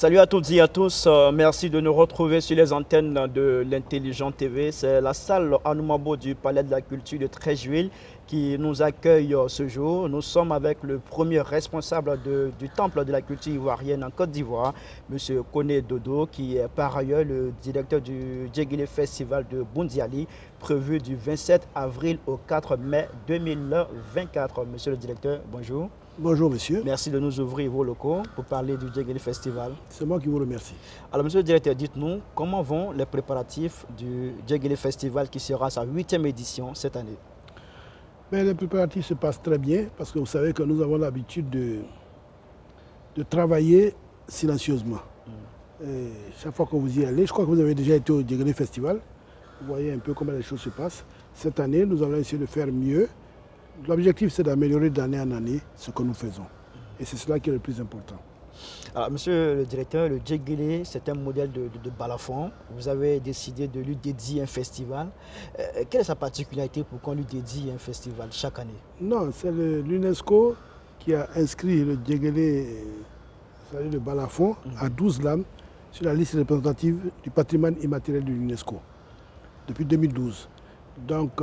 Salut à toutes et à tous, merci de nous retrouver sur les antennes de l'Intelligent TV. C'est la salle Anoumabo du Palais de la Culture de Treichville qui nous accueille ce jour. Nous sommes avec le premier responsable du Temple de la Culture ivoirienne en Côte d'Ivoire, M. Koné Dodo, qui est par ailleurs le directeur du Djegile Festival de Boundiali, prévu du 27 avril au 4 mai 2024. Monsieur le directeur, bonjour. Bonjour monsieur. Merci de nous ouvrir vos locaux pour parler du Djegile Festival. C'est moi qui vous remercie. Alors monsieur le directeur, dites-nous comment vont les préparatifs du Djegile Festival qui sera sa 8e édition cette année? Mais les préparatifs se passent très bien parce que vous savez que nous avons l'habitude de travailler silencieusement. Et chaque fois que vous y allez, je crois que vous avez déjà été au Djegile Festival, vous voyez un peu comment les choses se passent. Cette année, nous allons essayer de faire mieux. L'objectif, c'est d'améliorer d'année en année ce que nous faisons. Et c'est cela qui est le plus important. Alors, monsieur le directeur, le Djegile, c'est un modèle de balafon. Vous avez décidé de lui dédier un festival. Quelle est sa particularité pour qu'on lui dédie un festival chaque année? Non, c'est l'UNESCO qui a inscrit le Djegile, c'est-à-dire le balafon, à 12 lames sur la liste représentative du patrimoine immatériel de l'UNESCO depuis 2012. Donc,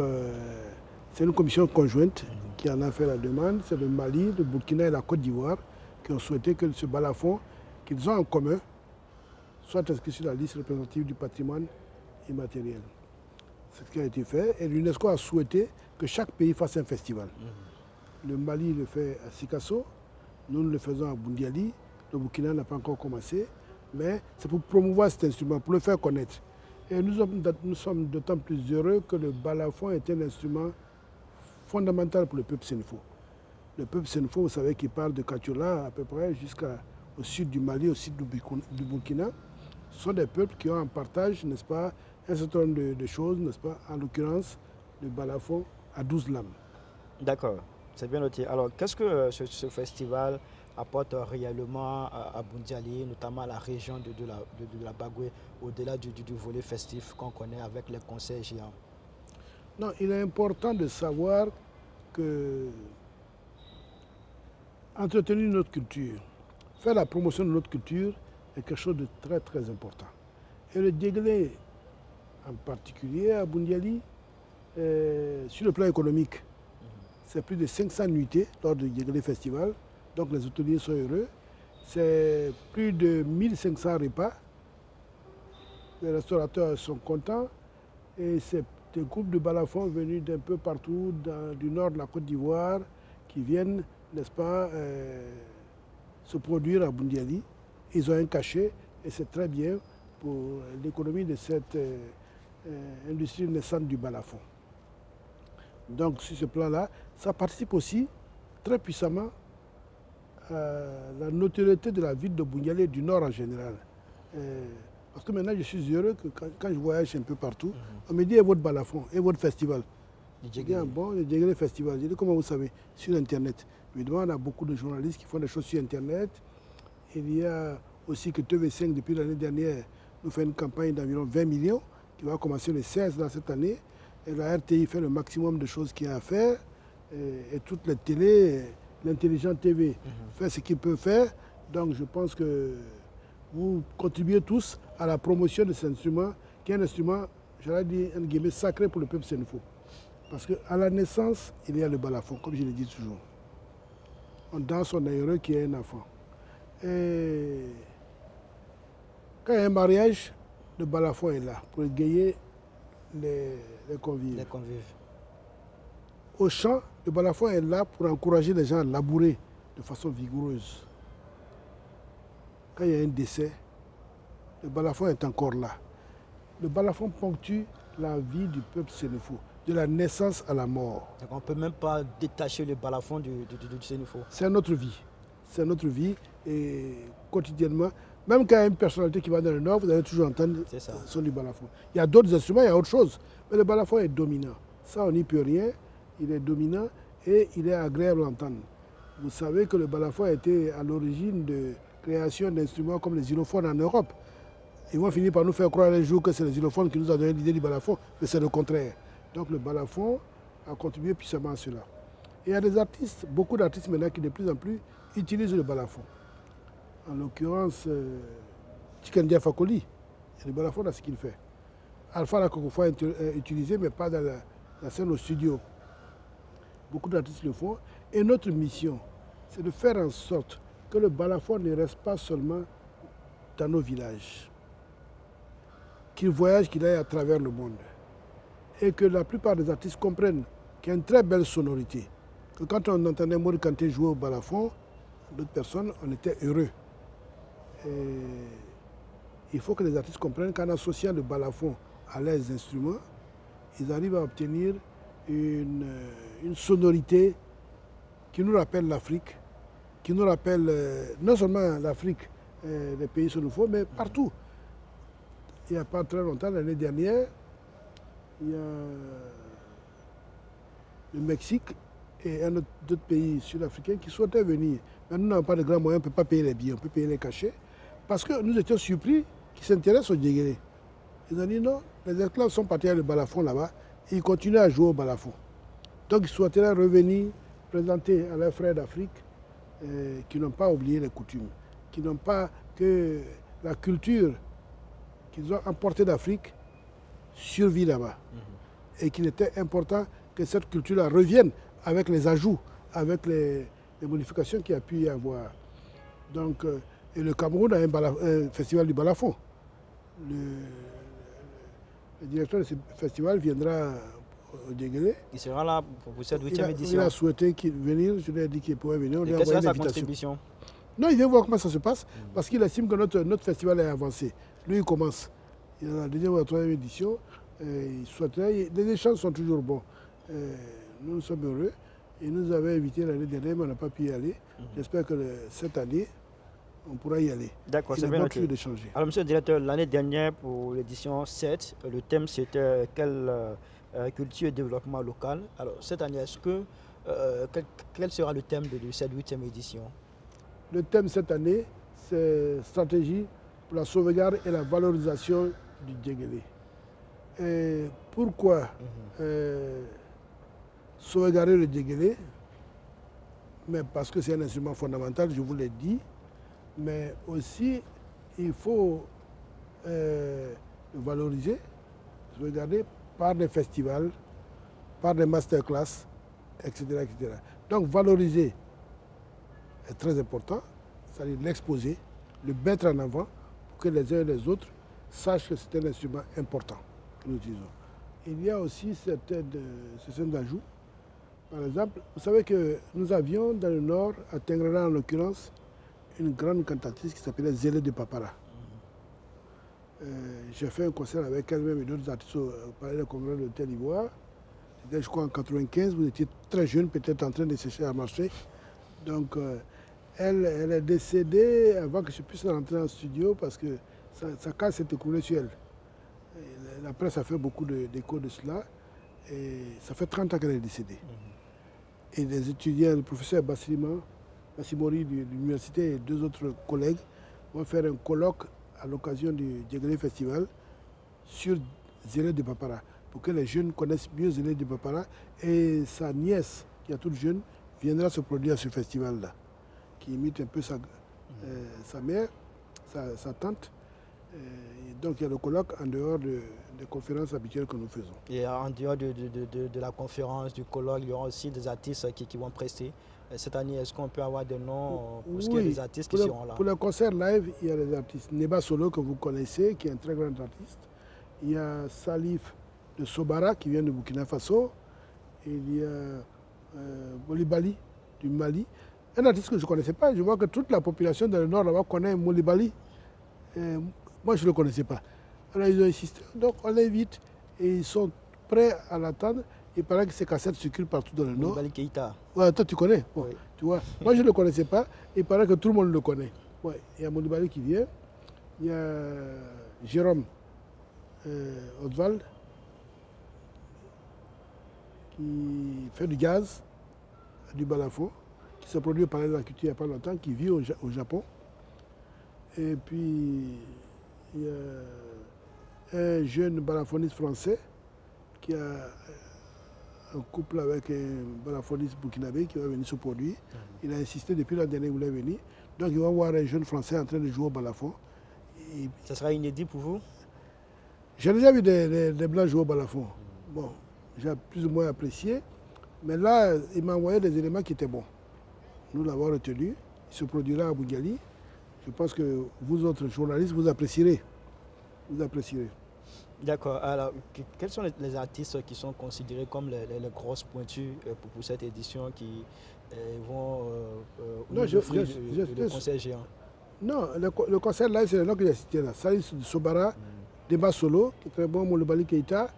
c'est une commission conjointe qui en a fait la demande. C'est le Mali, le Burkina et la Côte d'Ivoire qui ont souhaité que ce balafon qu'ils ont en commun soit inscrit sur la liste représentative du patrimoine immatériel. C'est ce qui a été fait et l'UNESCO a souhaité que chaque pays fasse un festival. Le Mali le fait à Sikasso, nous le faisons à Boundiali, le Burkina n'a pas encore commencé, mais c'est pour promouvoir cet instrument, pour le faire connaître. Et nous sommes d'autant plus heureux que le balafon est un instrument fondamental pour le peuple sénéfo. Le peuple sénéfo, vous savez, qui parle de Katiola à peu près jusqu'au sud du Mali, au sud du Burkina, ce sont des peuples qui ont en partage, n'est-ce pas, un certain nombre de choses, n'est-ce pas, en l'occurrence, le balafon à 12 lames. D'accord, c'est bien noté. Alors, qu'est-ce que ce festival apporte réellement à Boundiali, notamment à la région de la Bagoué, au-delà du volet festif qu'on connaît avec les concerts géants? Non, il est important de savoir que entretenir notre culture, faire la promotion de notre culture est quelque chose de très très important. Et le Djegile, en particulier à Boundiali, sur le plan économique, c'est plus de 500 nuitées lors du Djegile Festival, donc les hôteliers sont heureux. C'est plus de 1500 repas, les restaurateurs sont contents et c'est des groupes de balafons venus d'un peu partout du nord de la Côte d'Ivoire qui viennent, n'est-ce pas, se produire à Boundiali. Ils ont un cachet et c'est très bien pour l'économie de cette industrie naissante du balafon. Donc sur ce plan-là, ça participe aussi très puissamment à la notoriété de la ville de Boundiali et du nord en général. Parce que maintenant, je suis heureux que quand je voyage un peu partout, on me dit, et votre balafon, et votre festival. Je dis, bon, le Djegile Festival. Je dis, comment vous savez? Sur Internet. Évidemment, on a beaucoup de journalistes qui font des choses sur Internet. Il y a aussi que TV5, depuis l'année dernière, nous fait une campagne d'environ 20 millions, qui va commencer le 16 dans cette année. Et la RTI fait le maximum de choses qu'il y a à faire. Et toutes les télés, l'Intelligent TV fait ce qu'il peut faire. Donc, je pense que vous contribuez tous à la promotion de cet instrument, qui est un instrument, j'allais dire, un guillemets, sacré pour le peuple sénéfo. Parce qu'à la naissance, il y a le balafon, comme je le dis toujours. On danse, on est heureux qu'il y ait un enfant. Et quand il y a un mariage, le balafon est là pour égayer les convives. Les convives. Au champ, le balafon est là pour encourager les gens à labourer de façon vigoureuse. Quand il y a un décès, le balafon est encore là. Le balafon ponctue la vie du peuple sénéfo, de la naissance à la mort. Donc on ne peut même pas détacher le balafon du sénéfo. C'est notre vie. C'est notre vie et quotidiennement, même quand il y a une personnalité qui va dans le nord, vous allez toujours entendre son du balafon. Il y a d'autres instruments, il y a autre chose, mais le balafon est dominant. Ça, on n'y peut rien. Il est dominant et il est agréable à entendre. Vous savez que le balafon a été à l'origine de création d'instruments comme les xylophones en Europe. Ils vont finir par nous faire croire un jour que c'est les xylophones qui nous ont donné l'idée du balafon, mais c'est le contraire. Donc le balafon a contribué puissamment à cela. Et il y a des artistes, beaucoup d'artistes maintenant qui de plus en plus utilisent le balafon. En l'occurrence, Tikendia Fakoli, il y a du balafon dans ce qu'il fait. Alpha l'a quelquefois utilisé, mais pas dans la scène au studio. Beaucoup d'artistes le font. Et notre mission, c'est de faire en sorte que le balafon ne reste pas seulement dans nos villages, qu'il voyage, qu'il aille à travers le monde. Et que la plupart des artistes comprennent qu'il y a une très belle sonorité. Que quand on entendait Mori Kanté jouer au balafon, d'autres personnes, on était heureux. Et il faut que les artistes comprennent qu'en associant le balafon à leurs instruments, ils arrivent à obtenir une sonorité qui nous rappelle l'Afrique, qui nous rappelle non seulement l'Afrique, les pays sonophones, mais partout. Il n'y a pas très longtemps, l'année dernière, il y a le Mexique et un autre pays sud-africain qui souhaitaient venir. Mais nous n'avons pas de grands moyens, on ne peut pas payer les billets, on peut payer les cachets. Parce que nous étions surpris qu'ils s'intéressent au djegélé. Ils ont dit non, les esclaves sont partis à le balafon là-bas et ils continuent à jouer au balafon. Donc ils souhaiteraient revenir présenter à leurs frères d'Afrique qui n'ont pas oublié les coutumes, qui n'ont pas que la culture qu'ils ont emportée d'Afrique survit là-bas. Et qu'il était important que cette culture-là revienne avec les ajouts, avec les modifications qu'il y a pu y avoir. Donc, et le Cameroun a un festival du balafon. Le directeur de ce festival viendra au Djegélé. Il sera là pour cette 8e édition. Il a souhaité venir, je lui ai dit qu'il pouvait venir. Et quelle sera sa contribution? Non, il vient voir comment ça se passe, parce qu'il estime que notre festival est avancé. Lui, il commence. Il est a la 2e ou la 3e édition. Il souhaiterait, les échanges sont toujours bons. Nous sommes heureux. Il nous avait invité l'année dernière, mais on n'a pas pu y aller. J'espère que cette année, on pourra y aller. D'accord, c'est bien noté. Alors, monsieur le directeur, l'année dernière, pour l'édition 7, le thème c'était quelle culture et développement local. Alors, cette année, quel sera le thème de cette 8e édition? Le thème cette année, c'est stratégie pour la sauvegarde et la valorisation du djegélé. Et pourquoi sauvegarder le djegélé? Mais parce que c'est un instrument fondamental, je vous l'ai dit. Mais aussi, il faut le valoriser, sauvegarder par des festivals, par des masterclass, etc., etc. Donc valoriser est très important, c'est-à-dire l'exposer, le mettre en avant pour que les uns et les autres sachent que c'est un instrument important que nous utilisons. Il y a aussi certains ajouts. Par exemple, vous savez que nous avions dans le nord, à Tengrera en l'occurrence, une grande cantatrice qui s'appelait Zélé de Papara. J'ai fait un concert avec elle-même et d'autres artistes au Palais de Congrès de Côte d'Ivoire. C'était, je crois, en 95. Vous étiez très jeune, peut-être en train de chercher à marcher. Donc, elle est décédée avant que je puisse rentrer en studio parce que sa case s'est écoulée sur elle. Et la presse a fait beaucoup d'écho de cela. Et ça fait 30 ans qu'elle est décédée. Et les étudiants, le professeur Bassimori de l'université et 2 autres collègues vont faire un colloque à l'occasion du Djegélé Festival sur Zélé de Papara, pour que les jeunes connaissent mieux Zélé de Papara. Et sa nièce, qui est toute jeune, viendra se produire à ce festival-là, qui imite un peu sa mère, sa tante. Et donc il y a le colloque en dehors des conférences habituelles que nous faisons. Et en dehors de la conférence, du colloque, il y aura aussi des artistes qui vont prester. Cette année, est-ce qu'on peut avoir des noms pour ce qui est des artistes qui seront là? Pour le concert live, il y a des artistes. Neba Solo, que vous connaissez, qui est un très grand artiste. Il y a Salif de Sobara, qui vient de Burkina Faso. Et il y a Molibali, du Mali. Un artiste que je ne connaissais pas. Je vois que toute la population dans le nord là-bas connaît Molibali. Moi, je ne le connaissais pas. Alors, ils ont insisté. Donc, on l'invite et ils sont prêts à l'attendre. Il paraît que ces cassettes circulent partout dans le nord. Molibali Keïta. Ouais, toi, tu connais. Bon, oui. Tu vois. Moi, je ne le connaissais pas. Il paraît que tout le monde le connaît. Ouais. Il y a Molibali qui vient. Il y a Jérôme Oswald qui fait du jazz, du balafon, qui s'est produit au Palais de la Culture il n'y a pas longtemps, qui vit au Japon. Et puis, il y a un jeune balafoniste français qui a un couple avec un balafoniste burkinabé qui va venir se produire. Il a insisté depuis l'an dernier qu'il voulait venir. Donc, ils vont voir un jeune français en train de jouer au balafon. Ça sera inédit pour vous? J'ai déjà vu des Blancs jouer au balafon. Bon, j'ai plus ou moins apprécié. Mais là, il m'a envoyé des éléments qui étaient bons. Nous l'avons retenu. Il se produira à Bougali. Je pense que vous autres journalistes, vous apprécierez. Vous apprécierez. D'accord. Alors, quels sont les artistes qui sont considérés comme les grosses pointures pour cette édition qui vont Non, nous offrir le concert géant? Non, le concert live, c'est le nom que j'ai cité là. Salis Sobara, Débat Solo, qui est très bon, Mouloubali Keïta,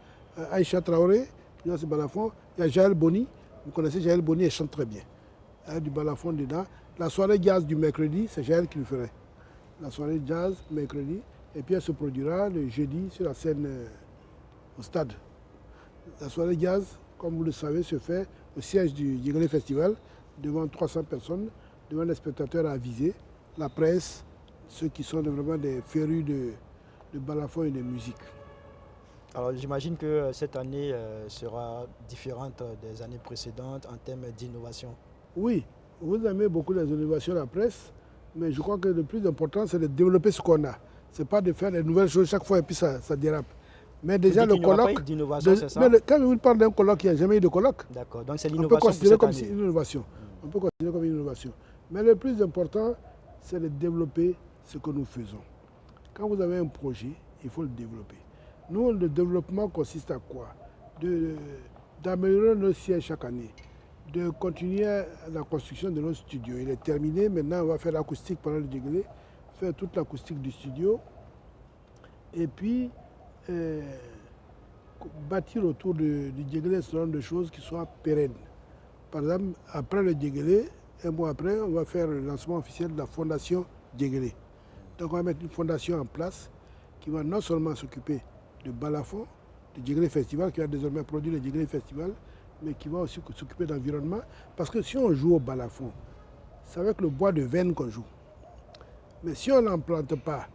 Aïcha Traoré, qui est balafon. Il y a Jaël Boni. Vous connaissez Jaël Boni, elle chante très bien. Il y a du balafon dedans. La soirée jazz du mercredi, c'est Jaël qui le ferait. La soirée jazz, mercredi. Et puis elle se produira le jeudi sur la scène au stade. La soirée jazz, comme vous le savez, se fait au siège du Djegele Festival, devant 300 personnes, devant des spectateurs avisés, la presse, ceux qui sont vraiment des férus de balafon et de musique. Alors j'imagine que cette année sera différente des années précédentes en termes d'innovation. Oui, vous aimez beaucoup les innovations de la presse, mais je crois que le plus important, c'est de développer ce qu'on a. Ce n'est pas de faire des nouvelles choses chaque fois et puis ça dérape. Mais déjà le colloque. Quand on parle d'un colloque, il n'y a jamais eu de colloque. D'accord, donc c'est On l'innovation. peut considérer comme une innovation. On peut considérer comme une innovation. Mais le plus important, c'est de développer ce que nous faisons. Quand vous avez un projet, il faut le développer. Nous, le développement consiste à quoi? D'améliorer nos sièges chaque année, de continuer la construction de nos studios. Il est terminé, maintenant on va faire l'acoustique pendant le Djegele, faire toute l'acoustique du studio, et puis bâtir autour du Djegele un certain nombre de choses qui soient pérennes. Par exemple, après le Djegele, un mois après, on va faire le lancement officiel de la fondation Djegele. Donc on va mettre une fondation en place qui va non seulement s'occuper de balafon, du Djegele Festival, qui va désormais produire le Djegele Festival, mais qui va aussi s'occuper d'environnement. Parce que si on joue au balafon, c'est avec le bois de veine qu'on joue. Mais si on n'en plante pas,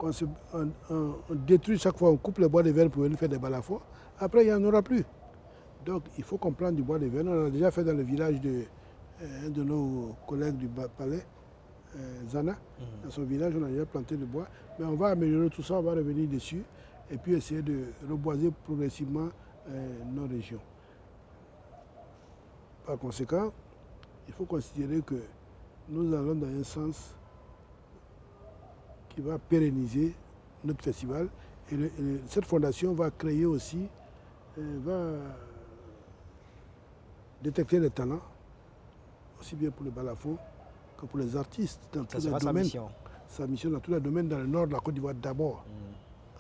on détruit chaque fois, on coupe le bois de veine pour venir faire des balafons, après il n'y en aura plus. Donc il faut qu'on plante du bois de veine. On l'a déjà fait dans le village de un de nos collègues du palais, Zana. Dans son village, on a déjà planté le bois. Mais on va améliorer tout ça, on va revenir dessus et puis essayer de reboiser progressivement nos régions. Par conséquent, il faut considérer que nous allons dans un sens qui va pérenniser notre festival. Et cette fondation va créer aussi, va détecter les talents, aussi bien pour le balafon que pour les artistes dans tous les domaines. Sa mission dans tous les domaines, dans le nord de la Côte d'Ivoire d'abord,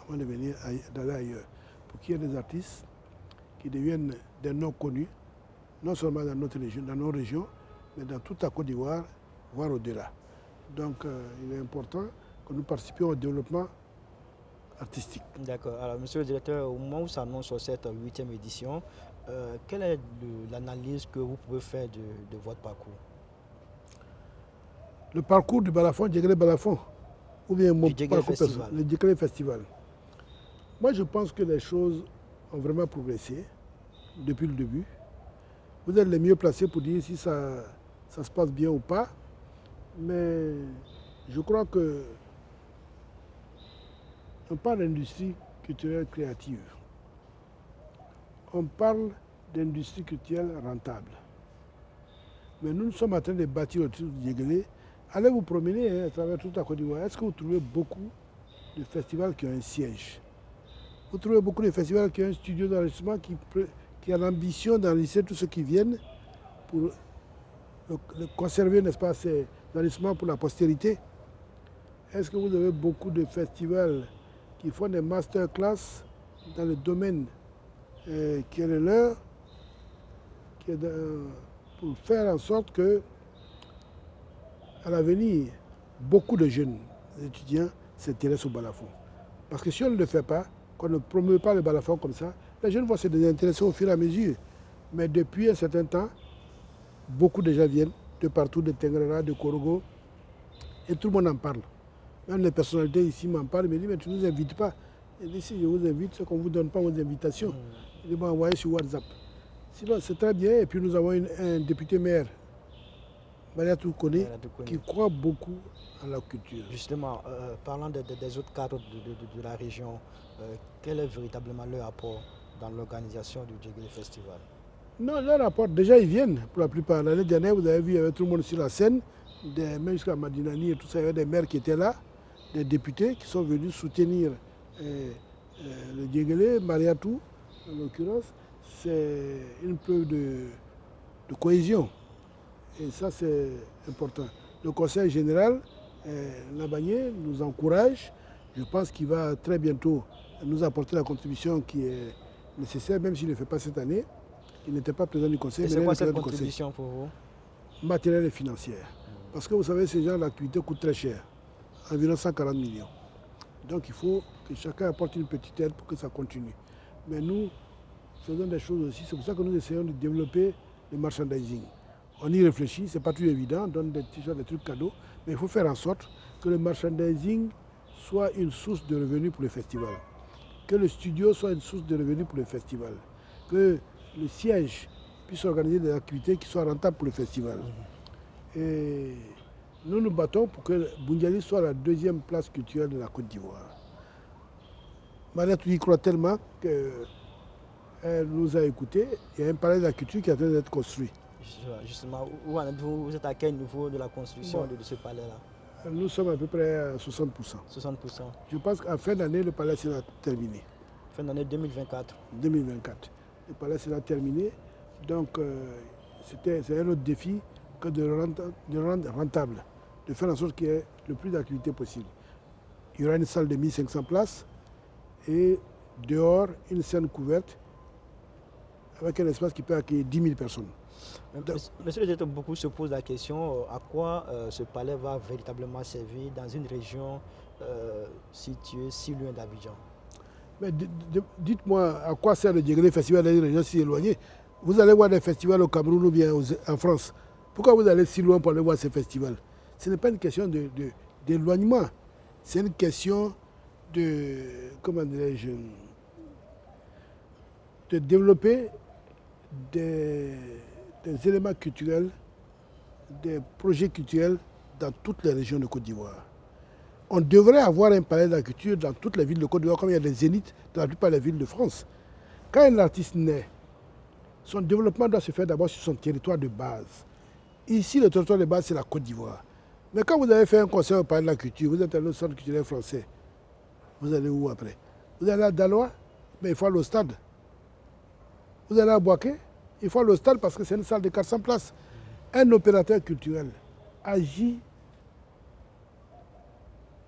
avant de venir d'aller ailleurs. Pour qu'il y ait des artistes qui deviennent des noms connus, non seulement dans notre région, dans nos régions, mais dans toute la Côte d'Ivoire, voire au-delà. Donc il est important que nous participions au développement artistique. D'accord. Alors, monsieur le directeur, au moment où s'annonce cette 8e édition, quelle est l'analyse que vous pouvez faire de votre parcours? Le parcours du balafon, Djegele Balafon, ou bien mon parcours personnel, le Djegele Festival. Moi, je pense que les choses ont vraiment progressé depuis le début. Vous êtes les mieux placés pour dire si ça se passe bien ou pas. Mais je crois que on parle d'industrie culturelle créative. On parle d'industrie culturelle rentable. Mais nous sommes en train de bâtir autour du Djegele. Allez vous promener à travers toute la Côte d'Ivoire. Est-ce que vous trouvez beaucoup de festivals qui ont un siège? Vous trouvez beaucoup de festivals qui ont un studio d'enregistrement qui a l'ambition d'enregistrer tous ceux qui viennent pour conserver, n'est-ce pas, ces enregistrements pour la postérité? Est-ce que vous avez beaucoup de festivals qui font des masterclass dans le domaine qui est le leur, pour faire en sorte que, à l'avenir, beaucoup de jeunes étudiants s'intéressent au balafon. Parce que si on ne le fait pas, qu'on ne promeut pas le balafon comme ça, les jeunes vont se désintéresser au fur et à mesure. Mais depuis un certain temps, beaucoup de gens viennent de partout, de Tengrera, de Korogo, et tout le monde en parle. Même les personnalités ici m'en parlent, ils me disent, mais tu ne nous invites pas. Et dit, si je vous invite, c'est qu'on ne vous donne pas vos invitations. Ils m'ont envoyé sur WhatsApp. Sinon, c'est très bien. Et puis nous avons un député maire, Mariatou Koné, Mariatou Koné. qui croit beaucoup à la culture. Justement, parlant des autres cadres de la région, quel est véritablement leur apport dans l'organisation du Djegele Festival? Non, leur rapport, déjà ils viennent pour la plupart. L'année dernière, vous avez vu, il y avait tout le monde sur la scène, même jusqu'à Madinani et tout ça, il y avait des maires qui étaient là, des députés qui sont venus soutenir le Djegele, Mariatou, en l'occurrence. C'est une preuve de cohésion. Et ça, c'est important. Le Conseil général, Nabagné, nous encourage. Je pense qu'il va très bientôt nous apporter la contribution qui est nécessaire, même s'il ne le fait pas cette année. Il n'était pas président du Conseil. Et c'est quoi cette contribution pour vous? Matérielle et financière. Parce que vous savez, ces genres d'activités coûtent très cher, environ 140 millions. Donc il faut que chacun apporte une petite aide pour que ça continue. Mais nous faisons des choses aussi. C'est pour ça que nous essayons de développer le merchandising. On y réfléchit, ce n'est pas tout évident, on donne des t-shirts, des trucs cadeaux, mais il faut faire en sorte que le merchandising soit une source de revenus pour le festival. Que le studio soit une source de revenus pour le festival. Que le siège puisse organiser des activités qui soient rentables pour le festival. Et nous nous battons pour que Boundiali soit la deuxième place culturelle de la Côte d'Ivoire. Mariatou y croit tellement qu'elle nous a écoutés. Il y a un palais de la culture qui est en train d'être construit. Justement, où en êtes-vous? Vous êtes à quel niveau de la construction de ce palais-là? Nous sommes à peu près à 60%. 60%. Je pense qu'à fin d'année, le palais sera terminé. Fin d'année 2024. 2024. Le palais sera terminé. Donc, c'est un autre défi que de rendre rentable, de faire en sorte qu'il y ait le plus d'activités possible. Il y aura une salle de 1500 places et dehors, une scène couverte avec un espace qui peut accueillir 10 000 personnes. Monsieur le directeur, beaucoup se posent la question à quoi ce palais va véritablement servir dans une région située si loin d'Abidjan. Mais dites-moi, à quoi sert le Djegele Festival dans une région si éloignée? Vous allez voir des festivals au Cameroun ou bien en France. Pourquoi vous allez si loin pour aller voir ces festivals? Ce n'est pas une question d'éloignement. C'est une question de, comment dirais-je, de développer des éléments culturels, des projets culturels dans toutes les régions de Côte d'Ivoire. On devrait avoir un palais de la culture dans toutes les villes de Côte d'Ivoire, comme il y a des zéniths dans la plupart des villes de France. Quand un artiste naît, son développement doit se faire d'abord sur son territoire de base. Ici, le territoire de base, c'est la Côte d'Ivoire. Mais quand vous avez fait un concert au palais de la culture, vous êtes allé au centre culturel français, vous allez où après? Vous allez à Daloa, mais il faut aller au stade. Vous allez à Boaké, il faut aller au stade parce que c'est une salle de 400 places. Un opérateur culturel agit,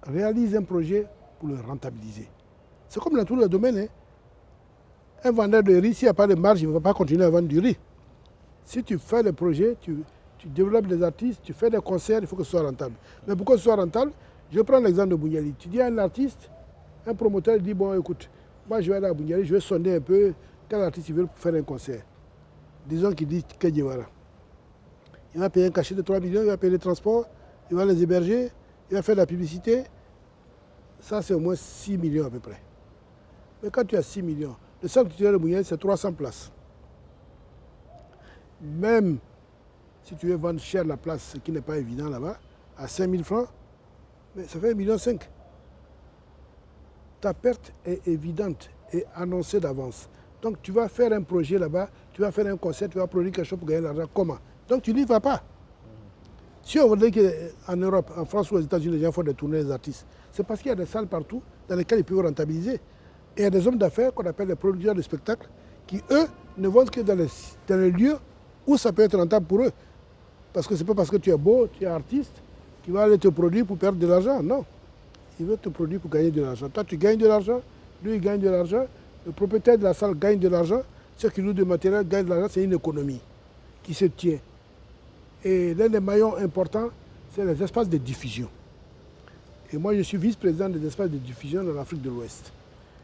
réalise un projet pour le rentabiliser. C'est comme dans tous les domaines. Hein. Un vendeur de riz, s'il n'y a pas de marge, il ne va pas continuer à vendre du riz. Si tu fais le projet, tu développes des artistes, tu fais des concerts, il faut que ce soit rentable. Mais pour que ce soit rentable, je prends l'exemple de Boundiali. Tu dis à un artiste, un promoteur dit, bon écoute, moi je vais aller à Boundiali, je vais sonder un peu quel artiste il veut pour faire un concert. Disons qu'il dit Kedjewara. Il va payer un cachet de 3 millions, il va payer les transports, il va les héberger, il va faire de la publicité. Ça c'est au moins 6 millions à peu près. Mais quand tu as 6 millions, le centre culturel de Boundiali c'est 300 places. Même si tu veux vendre cher la place, ce qui n'est pas évident là-bas, à 5 000 francs, mais ça fait 1,5 million. Ta perte est évidente et annoncée d'avance. Donc tu vas faire un projet là-bas, tu vas faire un concert, tu vas produire quelque chose pour gagner de l'argent. Comment? Donc tu n'y vas pas. Si on voudrait qu'en Europe, en France ou aux États-Unis, les gens font des tournées des artistes, c'est parce qu'il y a des salles partout dans lesquelles ils peuvent rentabiliser. Et il y a des hommes d'affaires qu'on appelle les producteurs de spectacles qui, eux, ne vont que dans les lieux où ça peut être rentable pour eux. Parce que ce n'est pas parce que tu es beau, tu es artiste, qu'il va aller te produire pour perdre de l'argent. Non. Il veut te produire pour gagner de l'argent. Toi, tu gagnes de l'argent, lui, il gagne de l'argent, le propriétaire de la salle gagne de l'argent, ceux qui louent du matériel gagnent de l'argent, c'est une économie qui se tient. Et l'un des maillons importants, c'est les espaces de diffusion. Et moi, je suis vice-président des espaces de diffusion dans l'Afrique de l'Ouest.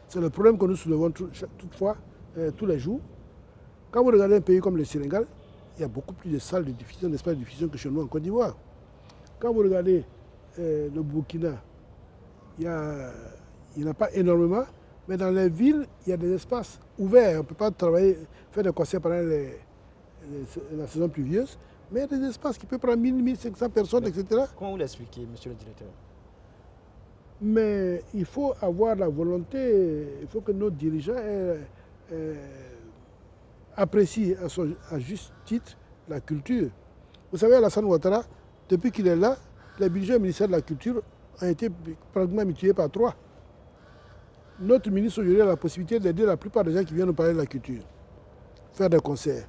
C'est le problème que nous soulevons toutefois tous les jours. Quand vous regardez un pays comme le Sénégal, il y a beaucoup plus de salles de diffusion, d'espaces de diffusion que chez nous en Côte d'Ivoire. Quand vous regardez le Burkina, il n'y en a pas énormément, mais dans les villes, il y a des espaces ouverts. On ne peut pas travailler, faire des concerts pendant la saison pluvieuse, Mais il y a des espaces qui peuvent prendre 1000, 1500 personnes, etc. Comment vous l'expliquez, monsieur le directeur? Mais il faut avoir la volonté, il faut que nos dirigeants apprécient à juste titre la culture. Vous savez, Alassane Ouattara, depuis qu'il est là, les budgets du ministère de la Culture ont été pratiquement multipliés par 3. Notre ministre aujourd'hui a la possibilité d'aider la plupart des gens qui viennent nous parler de la culture, faire des concerts.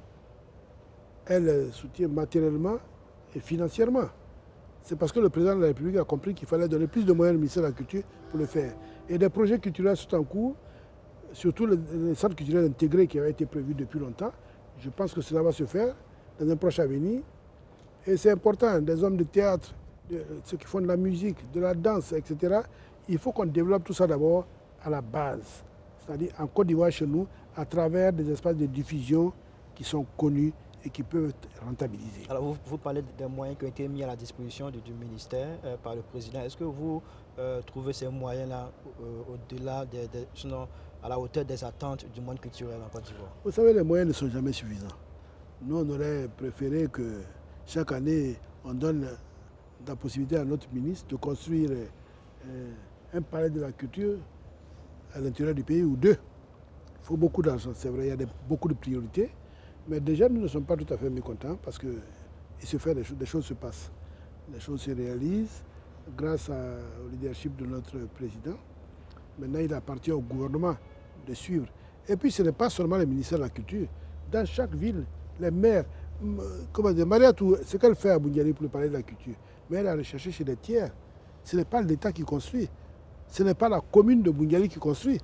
Elle soutient matériellement et financièrement. C'est parce que le président de la République a compris qu'il fallait donner plus de moyens au ministère de la Culture pour le faire. Et des projets culturels sont en cours, surtout les centres culturels intégrés qui avaient été prévus depuis longtemps. Je pense que cela va se faire dans un proche avenir. Et c'est important, des hommes de théâtre, ceux qui font de la musique, de la danse, etc. Il faut qu'on développe tout ça d'abord à la base, c'est-à-dire en Côte d'Ivoire chez nous, à travers des espaces de diffusion qui sont connus et qui peuvent être rentabilisés. Alors vous parlez des moyens qui ont été mis à la disposition du ministère par le président. Est-ce que vous trouvez ces moyens-là au-delà, sinon à la hauteur des attentes du monde culturel en Côte d'Ivoire? Vous savez, les moyens ne sont jamais suffisants. Nous, on aurait préféré que chaque année, on donne la possibilité à notre ministre de construire un palais de la culture à l'intérieur du pays ou deux. Il faut beaucoup d'argent, c'est vrai, il y a beaucoup de priorités. Mais déjà, nous ne sommes pas tout à fait mécontents parce que il se fait des choses se passent. Les choses se réalisent grâce au leadership de notre président. Maintenant, il appartient au gouvernement de suivre. Et puis, ce n'est pas seulement le ministère de la Culture. Dans chaque ville, les maires, comment dire, Mariatou, ce qu'elle fait à Boundiali pour parler de la culture, mais elle a recherché chez des tiers. Ce n'est pas l'État qui construit. Ce n'est pas la commune de Boundiali qui construit.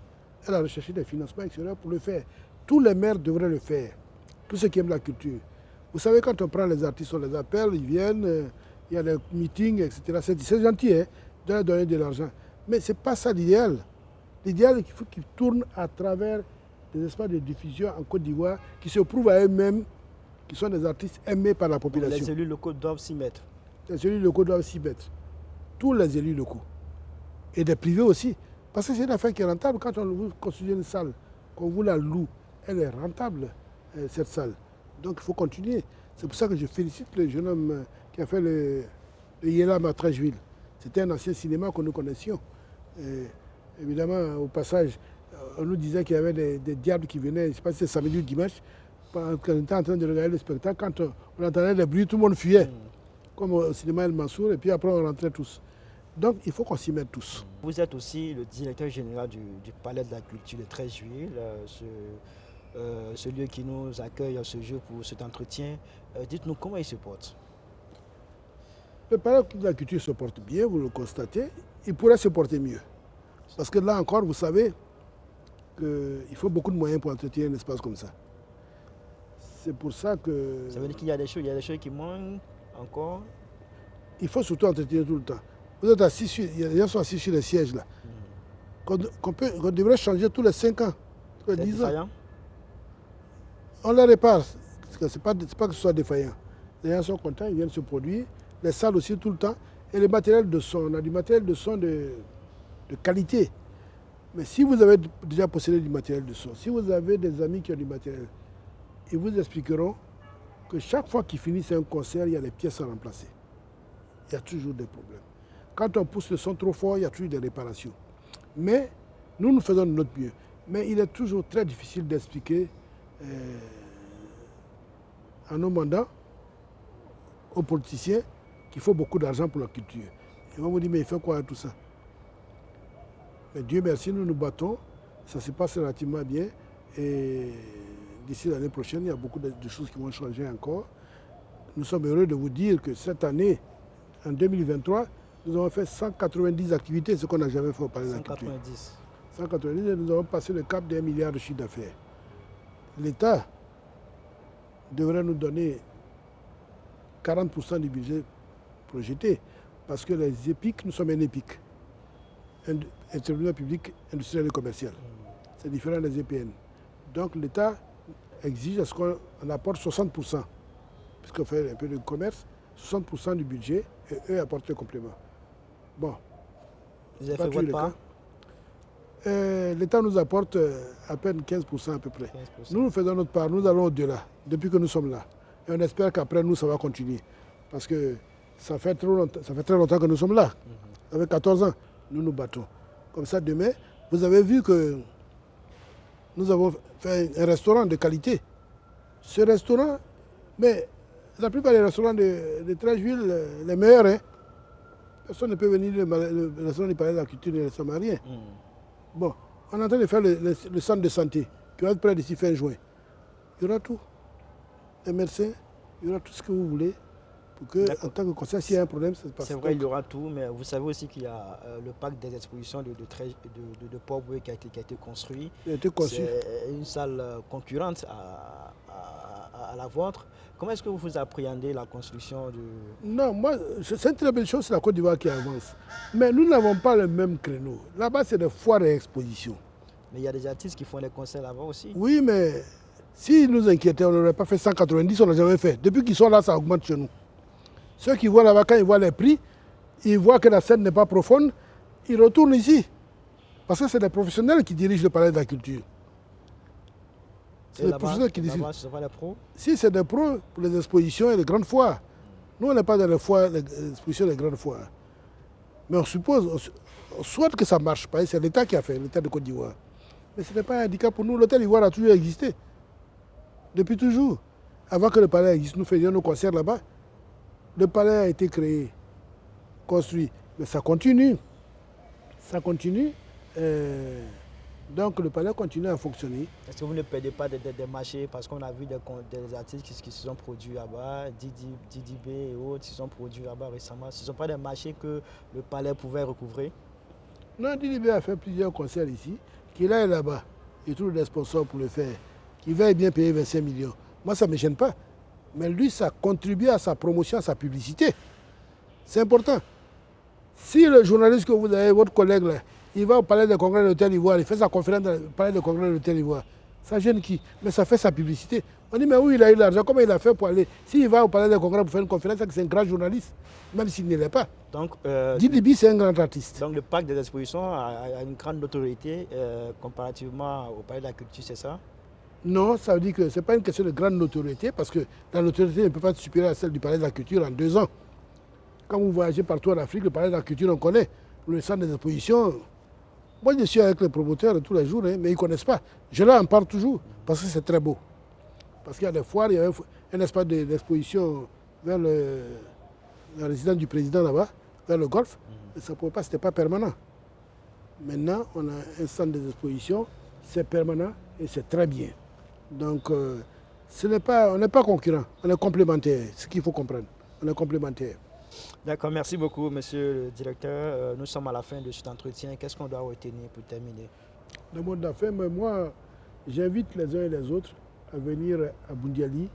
Elle a recherché des financements extérieurs pour le faire. Tous les maires devraient le faire. Tous ceux qui aiment la culture. Vous savez, quand on prend les artistes, on les appelle, ils viennent, il y a des meetings, etc. C'est gentil, hein, de leur donner de l'argent. Mais ce n'est pas ça l'idéal. L'idéal, c'est qu'il faut qu'ils tournent à travers des espaces de diffusion en Côte d'Ivoire qui se prouvent à eux-mêmes, qui sont des artistes aimés par la population. Les élus locaux doivent s'y mettre. Les élus locaux doivent s'y mettre. Tous les élus locaux. Et des privés aussi. Parce que c'est une affaire qui est rentable. Quand on vous construit une salle, qu'on vous la loue, elle est rentable, cette salle. Donc il faut continuer. C'est pour ça que je félicite le jeune homme qui a fait le Yélam à Treichville. C'était un ancien cinéma que nous connaissions. Et évidemment, au passage, on nous disait qu'il y avait des diables qui venaient, je ne sais pas si c'est samedi ou dimanche, quand on était en train de regarder le spectacle, quand on entendait des bruits, tout le monde fuyait, comme au cinéma El Mansour, et puis après on rentrait tous. Donc il faut qu'on s'y mette tous. Vous êtes aussi le directeur général du Palais de la Culture le 13 juillet, ce lieu qui nous accueille ce jour pour cet entretien. Dites-nous comment il se porte. Le Palais de la Culture se porte bien, vous le constatez. Il pourrait se porter mieux. Parce que là encore, vous savez qu'il faut beaucoup de moyens pour entretenir un espace comme ça. C'est pour ça que... Ça veut dire qu'il y a des choses qui manquent encore. Il faut surtout entretenir tout le temps. Vous êtes assis sur, les gens sont assis sur les sièges là. Qu'on devrait changer tous les 5 ans, tous les 10 ans. On les répare. C'est pas que ce soit défaillant. Les gens sont contents, ils viennent se produire. Les salles aussi tout le temps. Et le matériel de son, on a du matériel de son de qualité. Mais si vous avez déjà possédé du matériel de son, si vous avez des amis qui ont du matériel, ils vous expliqueront que chaque fois qu'ils finissent un concert, il y a des pièces à remplacer. Il y a toujours des problèmes. Quand on pousse le son trop fort, il y a toujours des réparations. Mais nous faisons de notre mieux. Mais il est toujours très difficile d'expliquer à nos mandats, aux politiciens, qu'il faut beaucoup d'argent pour la culture. Ils vont vous dire, mais il fait quoi tout ça? Mais Dieu merci, nous nous battons. Ça se passe relativement bien. Et d'ici l'année prochaine, il y a beaucoup de choses qui vont changer encore. Nous sommes heureux de vous dire que cette année, en 2023, nous avons fait 190 activités, ce qu'on n'a jamais fait au Palais de la Culture. 190, et nous avons passé le cap d'1 milliard de chiffre d'affaires. L'État devrait nous donner 40% du budget projeté, parce que les EPIC, nous sommes un EPIC, intervenant public, industriel et commercial. C'est différent des EPN. Donc l'État exige à ce qu'on apporte 60%, puisqu'on fait un peu de commerce, 60% du budget, et eux apportent le complément. Bon. Vous avez fait votre part? L'État nous apporte à peine 15% à peu près. 15%. Nous faisons notre part, nous allons au-delà, depuis que nous sommes là. Et on espère qu'après nous, ça va continuer. Parce que ça fait très longtemps que nous sommes là. Avec 14 ans, nous nous battons. Comme ça, demain, vous avez vu que nous avons fait un restaurant de qualité. Ce restaurant, mais la plupart des restaurants de Treichville, les meilleurs, hein, personne ne peut venir le restaurant du Palais de la Culture ne ressemble à rien. Bon, on est en train de faire le centre de santé qui va être prêt d'ici fin juin. Il y aura tout. Les médecins, il y aura tout ce que vous voulez pour que, en tant que conseil, s'il y a un problème, ça se passe. C'est vrai, il y aura tout, mais vous savez aussi qu'il y a le parc des expositions de Port-Boué qui a été construit. Il a été conçu. C'est une salle concurrente à la vôtre. Comment est-ce que vous appréhendez la construction de... Non, moi, c'est une très belle chose, c'est la Côte d'Ivoire qui avance. Mais nous n'avons pas le même créneau. Là-bas, c'est des foires et expositions. Mais il y a des artistes qui font des concerts là-bas aussi. Oui, mais si nous inquiétaient, on n'aurait pas fait 190, on n'a jamais fait. Depuis qu'ils sont là, ça augmente chez nous. Ceux qui voient là-bas, quand ils voient les prix, ils voient que la scène n'est pas profonde, ils retournent ici. Parce que c'est des professionnels qui dirigent le palais de la culture. C'est des professionnels qui dirigent. Ce sont pas des pros? Si, c'est des pros pour les expositions et les grandes foires. Nous, on n'est pas dans les foires, les expositions et les grandes foires. Mais on suppose, on souhaite que ça marche. Parce que c'est l'État qui a fait, l'État de Côte d'Ivoire. Mais ce n'est pas un handicap pour nous. L'hôtel Ivoire a toujours existé. Depuis toujours. Avant que le palais existe, nous faisions nos concerts là-bas. Le palais a été créé, construit. Mais ça continue. Ça continue. Donc le palais continue à fonctionner. Est-ce que vous ne perdez pas des marchés? Parce qu'on a vu des artistes qui se sont produits là-bas, Didi B et autres, qui se sont produits là-bas récemment. Ce ne sont pas des marchés que le palais pouvait recouvrer? Non, Didi B a fait plusieurs concerts ici, qu'il aille là-bas. Il trouve des sponsors pour le faire, qu'il veuille bien payer 25 millions. Moi, ça ne me gêne pas. Mais lui, ça contribue à sa promotion, à sa publicité. C'est important. Si le journaliste que vous avez, votre collègue là, il va au palais de congrès de l'Hôtel Ivoire, il fait sa conférence dans le palais de congrès de l'Hôtel Ivoire, ça gêne qui? Mais ça fait sa publicité. On dit, mais où il a eu l'argent? Comment il a fait pour aller? S'il va au palais de congrès pour faire une conférence, c'est un grand journaliste, même s'il ne l'est pas. Donc, Didi B, c'est un grand artiste. Donc le parc des expositions a une grande notoriété comparativement au palais de la culture, c'est ça? Non, ça veut dire que ce n'est pas une question de grande notoriété, parce que la notoriété ne peut pas être supérieure à celle du palais de la culture en 2 ans. Quand vous voyagez partout en Afrique, le palais de la culture, on connaît. Le centre des expositions, moi je suis avec les promoteurs tous les jours, hein, mais ils ne connaissent pas. Je leur en parle toujours, parce que c'est très beau. Parce qu'il y a des foires, il y a un espace d'exposition vers la résidence du président là-bas, vers le golfe. Et ça ne pouvait pas, ce n'était pas permanent. Maintenant, on a un centre des expositions, c'est permanent et c'est très bien. Donc, on n'est pas concurrents, on est complémentaires, c'est ce qu'il faut comprendre. On est complémentaires. D'accord, merci beaucoup, monsieur le directeur. Nous sommes à la fin de cet entretien. Qu'est-ce qu'on doit retenir pour terminer? Le mot de la fin, mais moi, j'invite les uns et les autres à venir à Boundiali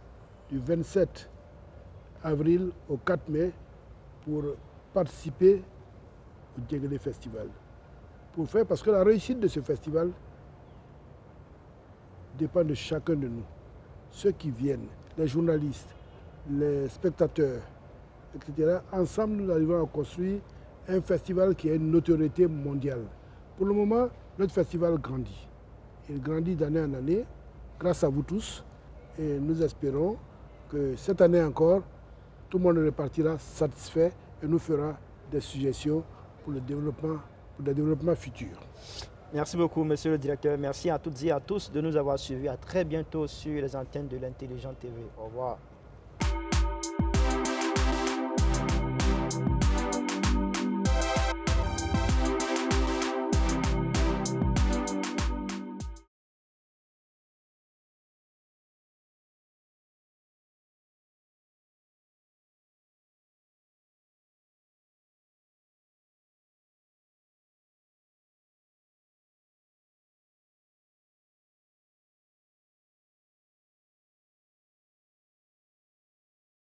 du 27 avril au 4 mai pour participer au Dieguélé Festival. Parce que la réussite de ce festival dépend de chacun de nous. Ceux qui viennent, les journalistes, les spectateurs, etc. Ensemble, nous arrivons à construire un festival qui a une notoriété mondiale. Pour le moment, notre festival grandit. Il grandit d'année en année, grâce à vous tous. Et nous espérons que cette année encore, tout le monde repartira satisfait et nous fera des suggestions pour le développement futur. Merci beaucoup, monsieur le directeur. Merci à toutes et à tous de nous avoir suivis. À très bientôt sur les antennes de l'Intelligent TV. Au revoir.